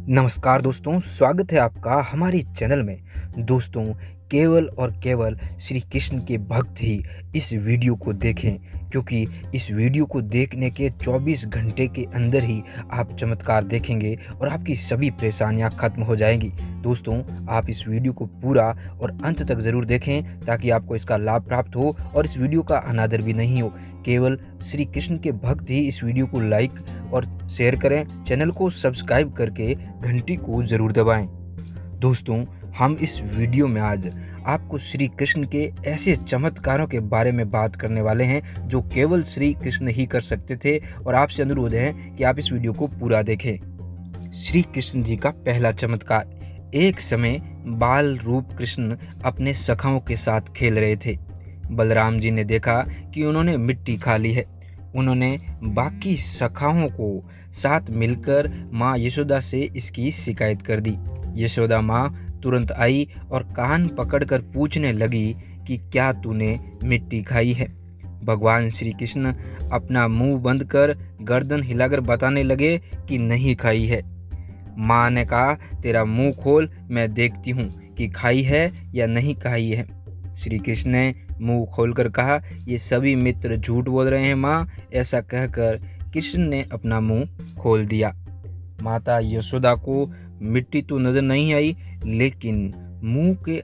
नमस्कार दोस्तों, स्वागत है आपका हमारे चैनल में। दोस्तों, केवल और केवल श्री कृष्ण के भक्त ही इस वीडियो को देखें, क्योंकि इस वीडियो को देखने के 24 घंटे के अंदर ही आप चमत्कार देखेंगे और आपकी सभी परेशानियां खत्म हो जाएंगी। दोस्तों, आप इस वीडियो को पूरा और अंत तक ज़रूर देखें ताकि आपको इसका लाभ प्राप्त हो और इस वीडियो का अनादर भी नहीं हो। केवल श्री कृष्ण के भक्त ही इस वीडियो को लाइक और शेयर करें, चैनल को सब्सक्राइब करके घंटी को ज़रूर दबाएं। दोस्तों, हम इस वीडियो में आज आपको श्री कृष्ण के ऐसे चमत्कारों के बारे में बात करने वाले हैं जो केवल श्री कृष्ण ही कर सकते थे, और आपसे अनुरोध है कि आप इस वीडियो को पूरा देखें। श्री कृष्ण जी का पहला चमत्कार। एक समय बाल रूप कृष्ण अपने सखाओं के साथ खेल रहे थे। बलराम जी ने देखा कि उन्होंने मिट्टी खा ली है। उन्होंने बाकी सखाओं को साथ मिलकर माँ यशोदा से इसकी शिकायत कर दी। यशोदा माँ तुरंत आई और कान पकड़कर पूछने लगी कि क्या तूने मिट्टी खाई है। भगवान श्री कृष्ण अपना मुंह बंद कर गर्दन हिलाकर बताने लगे कि नहीं खाई है। माँ ने कहा, तेरा मुंह खोल, मैं देखती हूँ कि खाई है या नहीं खाई है। श्री कृष्ण ने मुंह खोलकर कहा, ये सभी मित्र झूठ बोल रहे हैं माँ। ऐसा कहकर कृष्ण ने अपना मुंह खोल दिया। माता यशोदा को मिट्टी तो नजर नहीं आई, लेकिन मुंह के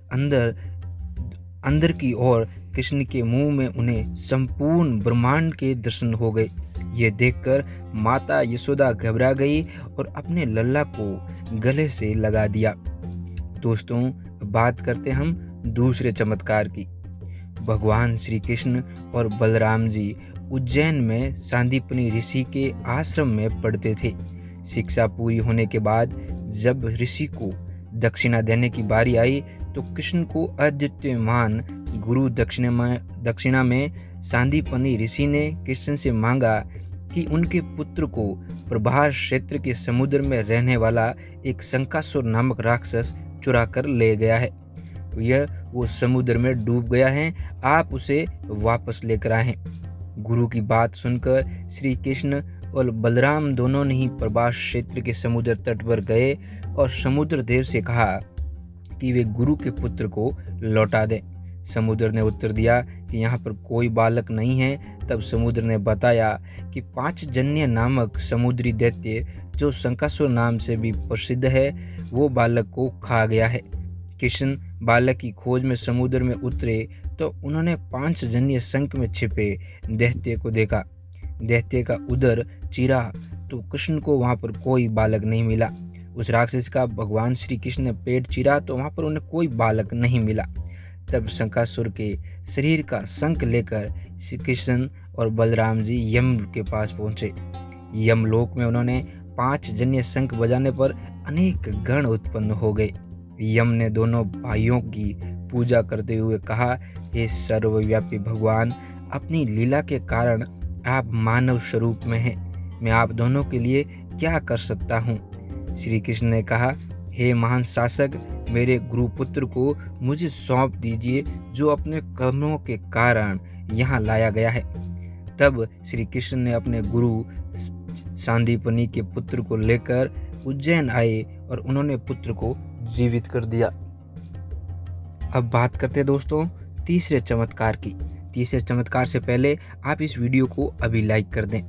अंदर की ओर कृष्ण के मुंह में उन्हें संपूर्ण ब्रह्मांड के दर्शन हो गए। ये देखकर माता यशोदा घबरा गई और अपने लल्ला को गले से लगा दिया। दोस्तों, बात करते हम दूसरे चमत्कार की। भगवान श्री कृष्ण और बलराम जी उज्जैन में सांदीपनि ऋषि के आश्रम में पढ़ते थे। शिक्षा पूरी होने के बाद जब ऋषि को दक्षिणा देने की बारी आई तो कृष्ण को अद्वितीयमान गुरु दक्षिणा में सांदीपनि ऋषि ने कृष्ण से मांगा कि उनके पुत्र को प्रभास क्षेत्र के समुद्र में रहने वाला एक शंकासुर नामक राक्षस चुरा कर ले गया है। वो समुद्र में डूब गया है, आप उसे वापस लेकर आए। गुरु की बात सुनकर श्री कृष्ण और बलराम दोनों ने ही प्रभास क्षेत्र के समुद्र तट पर गए और समुद्र देव से कहा कि वे गुरु के पुत्र को लौटा दें। समुद्र ने उत्तर दिया कि यहाँ पर कोई बालक नहीं है। तब समुद्र ने बताया कि पांचजन्य नामक समुद्री दैत्य, जो शंकासुर नाम से भी प्रसिद्ध है, वो बालक को खा गया है। कृष्ण बालक की खोज में समुद्र में उतरे तो उन्होंने पांचजन्य शंख में छिपे दैत्य को देखा। दैत्य का उदर चीरा तो कृष्ण को वहां पर कोई बालक नहीं मिला। उस राक्षस का भगवान श्री कृष्ण ने पेट चीरा तो वहां पर उन्हें कोई बालक नहीं मिला। तब शंकासुर के शरीर का शंख लेकर श्री कृष्ण और बलराम जी यम के पास पहुंचे। यमलोक में उन्होंने पांचजन्य शंख बजाने पर अनेक गण उत्पन्न हो गए। यम ने दोनों भाइयों की पूजा करते हुए कहा, हे सर्वव्यापी भगवान, अपनी लीला के कारण आप मानव स्वरूप में हैं। मैं आप दोनों के लिए क्या कर सकता हूँ। श्री कृष्ण ने कहा, हे महान शासक, मेरे गुरुपुत्र को मुझे सौंप दीजिए, जो अपने कर्मों के कारण यहाँ लाया गया है। तब श्री कृष्ण ने अपने गुरु सांदीपनि के पुत्र को लेकर उज्जैन आए और उन्होंने पुत्र को जीवित कर दिया। अब बात करते हैं दोस्तों तीसरे चमत्कार की। तीसरे चमत्कार से पहले आप इस वीडियो को अभी लाइक कर दें।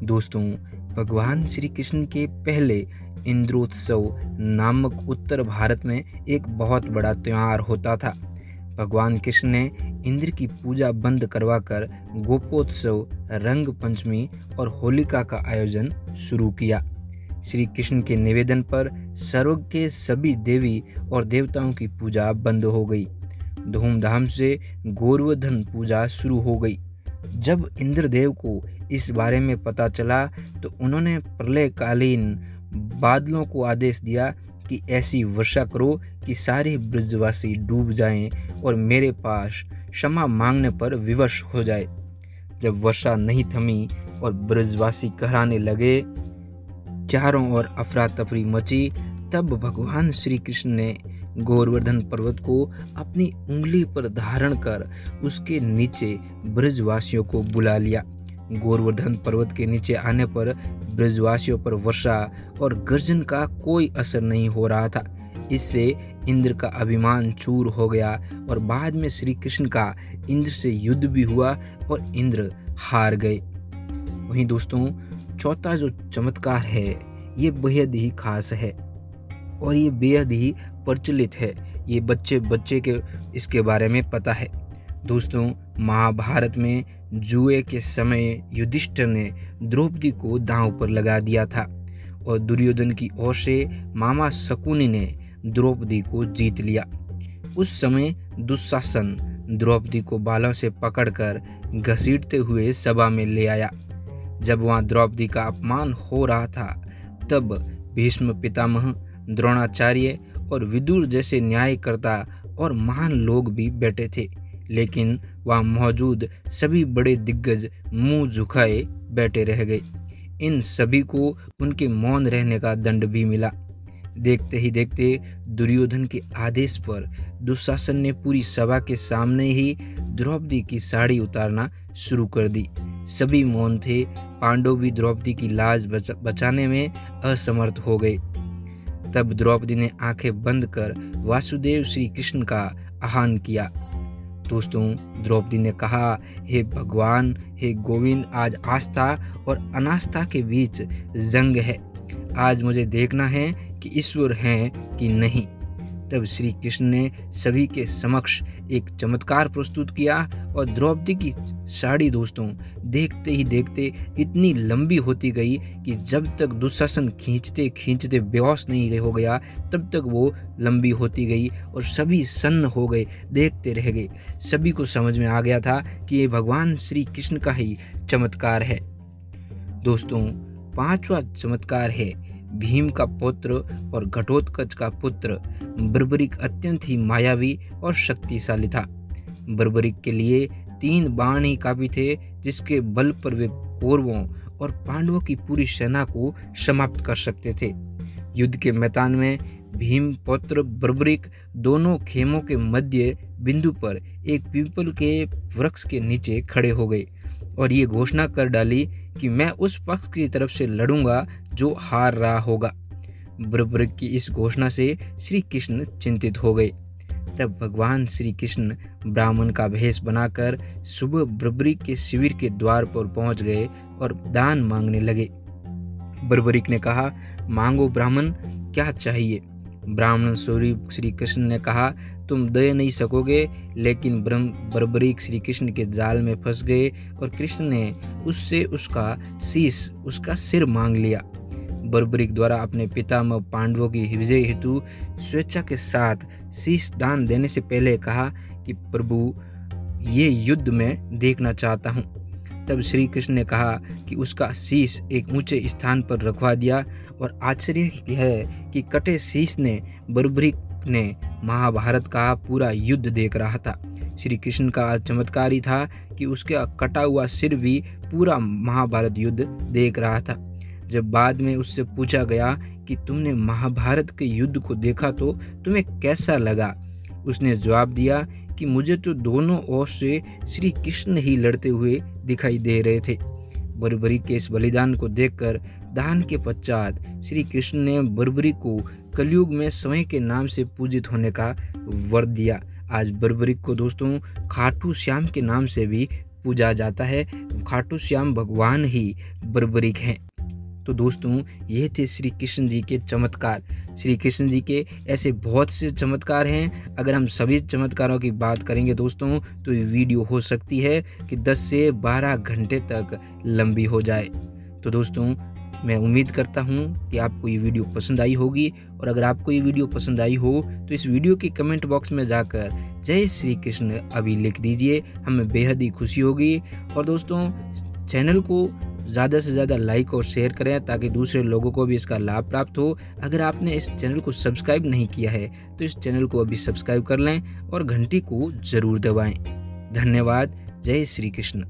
दोस्तों, भगवान श्री कृष्ण के पहले इंद्रोत्सव नामक उत्तर भारत में एक बहुत बड़ा त्योहार होता था। भगवान कृष्ण ने इंद्र की पूजा बंद करवाकर गोपोत्सव, रंग पंचमी और होलिका का आयोजन शुरू किया। श्री कृष्ण के निवेदन पर स्वर्ग के सभी देवी और देवताओं की पूजा बंद हो गई। धूमधाम से गोवर्धन पूजा शुरू हो गई। जब इंद्रदेव को इस बारे में पता चला तो उन्होंने प्रलयकालीन बादलों को आदेश दिया कि ऐसी वर्षा करो कि सारे ब्रजवासी डूब जाएं और मेरे पास क्षमा मांगने पर विवश हो जाए। जब वर्षा नहीं थमी और ब्रजवासी कहराने लगे, चारों ओर अफरा तफरी मची, तब भगवान श्री कृष्ण ने गोवर्धन पर्वत को अपनी उंगली पर धारण कर उसके नीचे ब्रजवासियों को बुला लिया। गोवर्धन पर्वत के नीचे आने पर ब्रजवासियों पर वर्षा और गर्जन का कोई असर नहीं हो रहा था। इससे इंद्र का अभिमान चूर हो गया और बाद में श्री कृष्ण का इंद्र से युद्ध भी हुआ और इंद्र हार गए। वहीं दोस्तों चौथा जो चमत्कार है ये बेहद ही खास है और ये बेहद ही प्रचलित है। ये बच्चे के इसके बारे में पता है। दोस्तों महाभारत में जुए के समय युधिष्ठिर ने द्रौपदी को दांव पर लगा दिया था और दुर्योधन की ओर से मामा शकुनी ने द्रौपदी को जीत लिया। उस समय दुशासन द्रौपदी को बालों से पकड़कर घसीटते हुए सभा में ले आया। जब वहां द्रौपदी का अपमान हो रहा था तब भीष्म पितामह, द्रोणाचार्य और विदुर जैसे न्यायकर्ता और महान लोग भी बैठे थे, लेकिन वहां मौजूद सभी बड़े दिग्गज मुंह झुकाए बैठे रह गए। इन सभी को उनके मौन रहने का दंड भी मिला। देखते ही देखते दुर्योधन के आदेश पर दुशासन ने पूरी सभा के सामने ही द्रौपदी की साड़ी उतारना शुरू कर दी। सभी मौन थे। पांडव भी द्रौपदी की लाज बचाने में असमर्थ हो गए। तब द्रौपदी ने आंखें बंद कर वासुदेव श्री कृष्ण का आह्वान किया। दोस्तों द्रौपदी ने कहा, हे भगवान, हे गोविंद, आज आस्था और अनास्था के बीच जंग है। आज मुझे देखना है कि ईश्वर हैं कि नहीं। तब श्री कृष्ण ने सभी के समक्ष एक चमत्कार प्रस्तुत किया और द्रौपदी की साड़ी दोस्तों देखते ही देखते इतनी लंबी होती गई कि जब तक दुशासन खींचते खींचते बेहोश नहीं हो गया तब तक वो लंबी होती गई और सभी सन्न हो गए, देखते रह गए। सभी को समझ में आ गया था कि ये भगवान श्री कृष्ण का ही चमत्कार है। दोस्तों पांचवा चमत्कार है भीम का पुत्र और घटोत्कच का पुत्र बर्बरीक अत्यंत ही मायावी और शक्तिशाली था। बर्बरीक के लिए 3 बाण ही काफी थे, जिसके बल पर वे कौरवों और पांडवों की पूरी सेना को समाप्त कर सकते थे। युद्ध के मैदान में भीम पुत्र बर्बरीक दोनों खेमों के मध्य बिंदु पर एक पीपल के वृक्ष के नीचे खड़े हो गए और ये घोषणा कर डाली कि मैं उस पक्ष की तरफ से लड़ूंगा जो हार रहा होगा। बर्बरीक की इस घोषणा से श्री कृष्ण चिंतित हो गए। तब भगवान श्री कृष्ण ब्राह्मण का भेष बनाकर सुबह बर्बरीक के शिविर के द्वार पर पहुंच गए और दान मांगने लगे। बर्बरीक ने कहा, मांगो ब्राह्मण, क्या चाहिए? ब्राह्मण स्वरूप श्री कृष्ण ने कहा, तुम दे नहीं सकोगे। लेकिन बर्बरीक श्री कृष्ण के जाल में फंस गए और कृष्ण ने उससे उसका सिर मांग लिया। बर्बरीक द्वारा अपने पितामह पांडवों की विजय हेतु स्वेच्छा के साथ शीश दान देने से पहले कहा कि प्रभु, ये युद्ध में देखना चाहता हूँ। तब श्री कृष्ण ने कहा कि उसका शीश एक ऊंचे स्थान पर रखवा दिया और आश्चर्य है कि कटे शीश ने बर्बरीक ने महाभारत का पूरा युद्ध देख रहा था। श्री कृष्ण का चमत्कार ही था कि उसका कटा हुआ सिर भी पूरा महाभारत युद्ध देख रहा था। जब बाद में उससे पूछा गया कि तुमने महाभारत के युद्ध को देखा तो तुम्हें कैसा लगा, उसने जवाब दिया कि मुझे तो दोनों ओर से श्री कृष्ण ही लड़ते हुए दिखाई दे रहे थे। बर्बरीक के इस बलिदान को देखकर दान के पश्चात श्री कृष्ण ने बर्बरीक को कलयुग में समय के नाम से पूजित होने का वर दिया। आज बर्बरीक को दोस्तों खाटू श्याम के नाम से भी पूजा जाता है। खाटू श्याम भगवान ही बर्बरीक हैं। तो दोस्तों ये थे श्री कृष्ण जी के चमत्कार। श्री कृष्ण जी के ऐसे बहुत से चमत्कार हैं। अगर हम सभी चमत्कारों की बात करेंगे दोस्तों तो ये वीडियो हो सकती है कि 10 से 12 घंटे तक लंबी हो जाए। तो दोस्तों मैं उम्मीद करता हूँ कि आपको ये वीडियो पसंद आई होगी और अगर आपको ये वीडियो पसंद आई हो तो इस वीडियो के कमेंट बॉक्स में जाकर जय श्री कृष्ण अभी लिख दीजिए, हमें बेहद ही खुशी होगी। और दोस्तों चैनल को ज़्यादा से ज़्यादा लाइक और शेयर करें ताकि दूसरे लोगों को भी इसका लाभ प्राप्त हो। अगर आपने इस चैनल को सब्सक्राइब नहीं किया है तो इस चैनल को अभी सब्सक्राइब कर लें और घंटी को ज़रूर दबाएं। धन्यवाद। जय श्री कृष्ण।